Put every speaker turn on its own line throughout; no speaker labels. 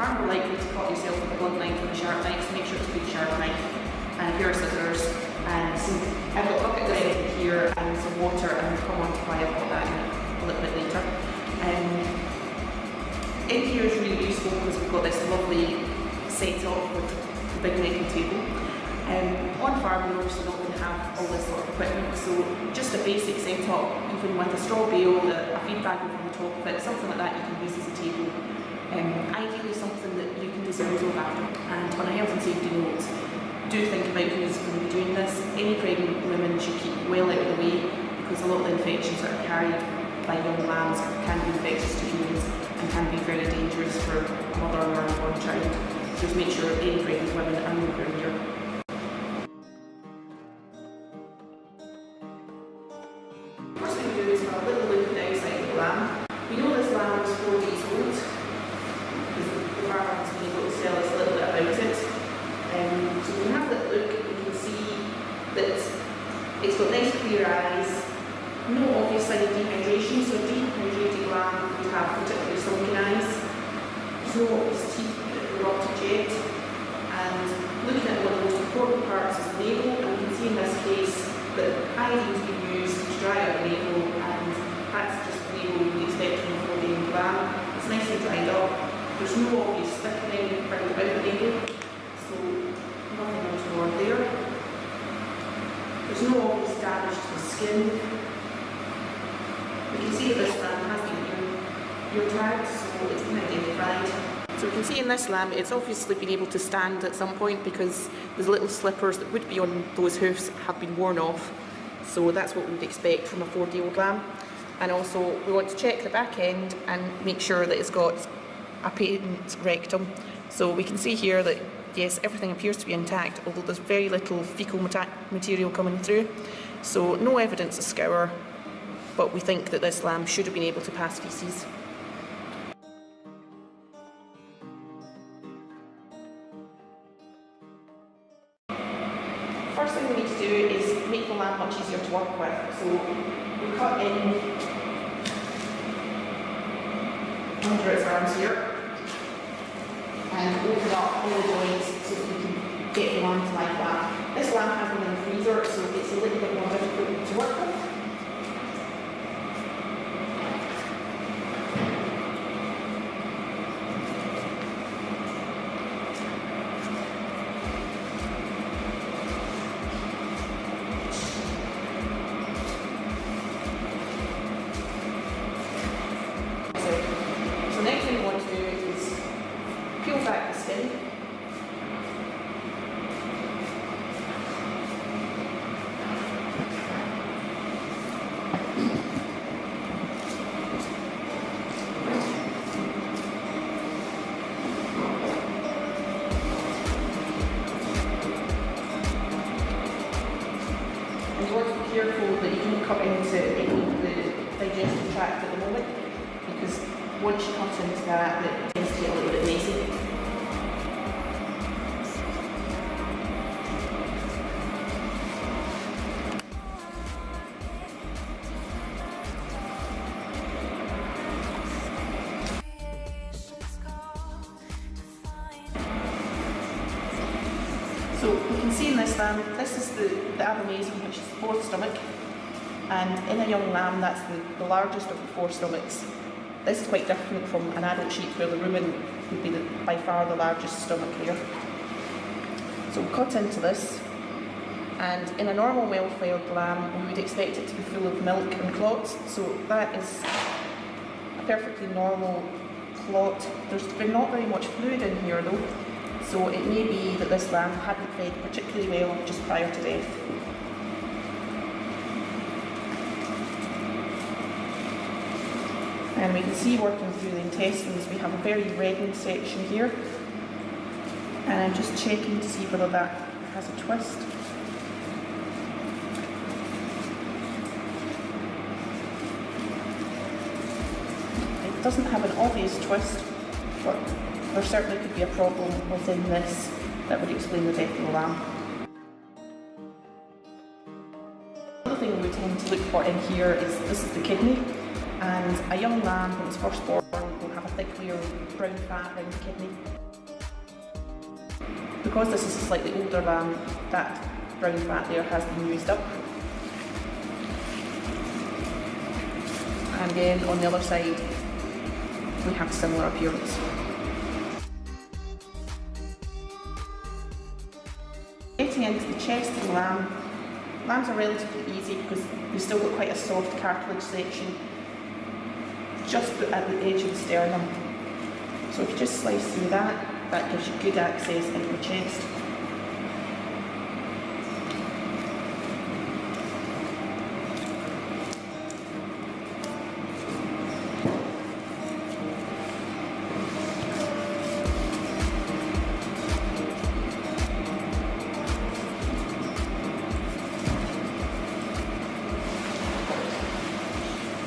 far more likely to cut yourself with a blunt knife than a sharp knife, so make sure it's a good sharp knife and a pair of scissors and some, I've got a bucket ready here and some water, and we'll come on to why I've got that in a little bit later. In here is really useful because we've got this lovely setup with the big necking table. On farm we're obviously not going to have all this sort of equipment, so just a basic setup, even with a straw bale, a feed bag over the top of it, something like that you can use as a table. Ideally something that you can dispose of after. And on a health and safety note, do think about who's going to be doing this. Any pregnant women should keep well out of the way, because a lot of the infections that are carried by young lambs can be infectious to humans and can be very dangerous for a mother or a unborn child. Just make sure any pregnant women are nowhere near. First thing we do is have a little look at the outside of the lamb. We know this lamb is 4 days old because the farmer has been able to tell us a little bit about it. So we have a little look, we can see that it's got nice clear eyes, no obvious sign of dehydration, so a dehydrated lamb would have particularly sunken eyes. There's no obvious teeth that are rotted yet, and looking at one of the most important parts is the navel, and you can see in this case that iodine's been used to dry out the navel, and that's just the navel you would expect from a 4-day-old lamb. It's nicely dried up, there's no obvious thickening round about the navel, so nothing untoward there. There's no obvious damage to the skin. We can see that this lamb has been ear tagged, so it's been identified. So we can see in this lamb it's obviously been able to stand at some point because the little slippers that would be on those hoofs have been worn off. So that's what we would expect from a 4-day-old lamb. And also we want to check the back end and make sure that it's got a patent rectum. So we can see here that yes, everything appears to be intact, although there's very little fecal material coming through. So no evidence of scour, but we think that this lamb should have been able to pass faeces. First thing we need to do is make the lamb much easier to work with. So we cut in under its arms here and open up all the joints so that we can get the lamb to lie flat. This lamb has been in the freezer, so it's a little bit more difficult to work with. So next thing we want to do is peel back the skin. And you want to be careful that you don't cut into any of the digestive tract at the moment, because once you cut into that, it tends to get a little bit messy. So we can see in this lamb, this is the abomasum, which is the 4th stomach, and in a young lamb that's the largest of the 4 stomachs. This is quite different from an adult sheep where the rumen would be by far the largest stomach there. So we'll cut into this, and in a normal well-fed lamb we would expect it to be full of milk and clots, so that is a perfectly normal clot. There's been not very much fluid in here though, so it may be that this lamb hadn't fed particularly well just prior to death. And we can see working through the intestines, we have a very reddened section here. And I'm just checking to see whether that has a twist. It doesn't have an obvious twist, but there certainly could be a problem within this that would explain the death of the lamb. Another thing we tend to look for in here is, this is the kidney. And a young lamb, when it's first born, will have a thick layer of brown fat around the kidney. Because this is a slightly older lamb, that brown fat there has been used up. And then on the other side, we have a similar appearance. Getting into the chest of the lamb, lambs are relatively easy because we've still got quite a soft cartilage section just at the edge of the sternum. So if you just slice through that, that gives you good access into the chest.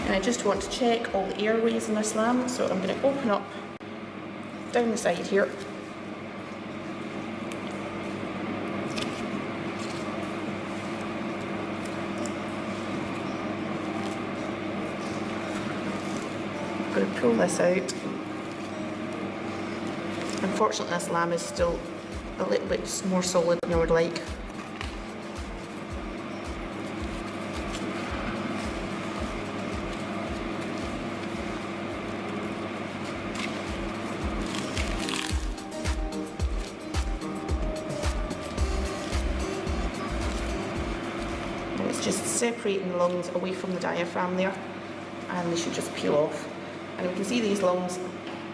And I just want to check all the airways in this lamb, so I'm going to open up down the side here. I'm going to pull this out. Unfortunately, this lamb is still a little bit more solid than I would like. It's just separating the lungs away from the diaphragm there, and they should just peel off. And we can see these lungs,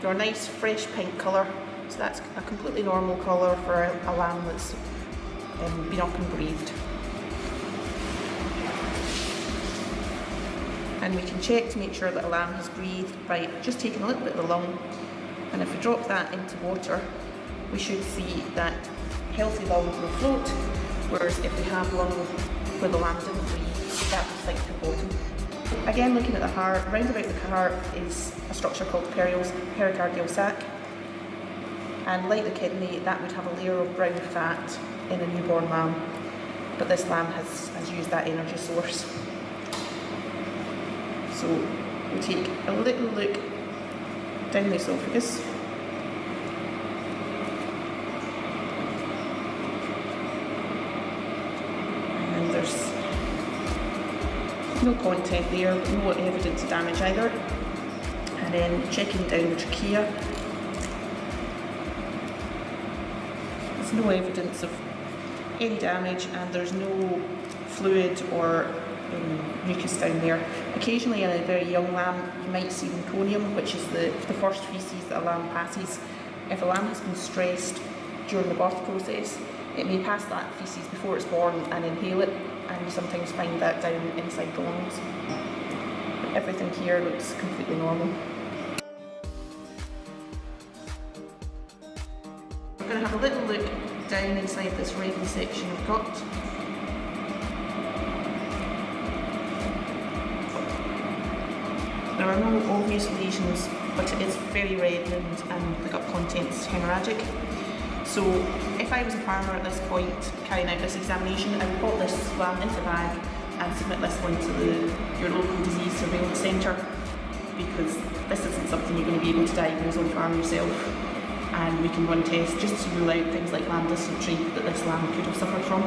they're a nice fresh pink colour, so that's a completely normal colour for a lamb that's been up and breathed. And we can check to make sure that a lamb has breathed by just taking a little bit of the lung, and if we drop that into water, we should see that healthy lung will float, whereas if we have lung where the lamb didn't breathe, that will sink to the bottom. Again, looking at the heart, round about the heart is a structure called pericardial sac, and like the kidney, that would have a layer of brown fat in a newborn lamb, but this lamb has used that energy source. So we take a little look down the esophagus. And there's no content there, no evidence of damage either. And then checking down the trachea, there's no evidence of any damage, and there's no fluid or mucus down there. Occasionally in a very young lamb you might see meconium, which is the first faeces that a lamb passes. If a lamb has been stressed during the birth process, it may pass that faeces before it's born and inhale it, and you sometimes find that down inside the lungs. But everything here looks completely normal. We're going to have a little look down inside this rectal section of gut. There are no obvious lesions, but it is very reddened and the gut contents is hemorrhagic. So if I was a farmer at this point carrying out this examination, I would put this lamb into a bag and submit this one to your local disease surveillance centre, because this isn't something you're going to be able to diagnose on farm yourself, and we can run tests just to rule out things like lamb dysentery that this lamb could have suffered from.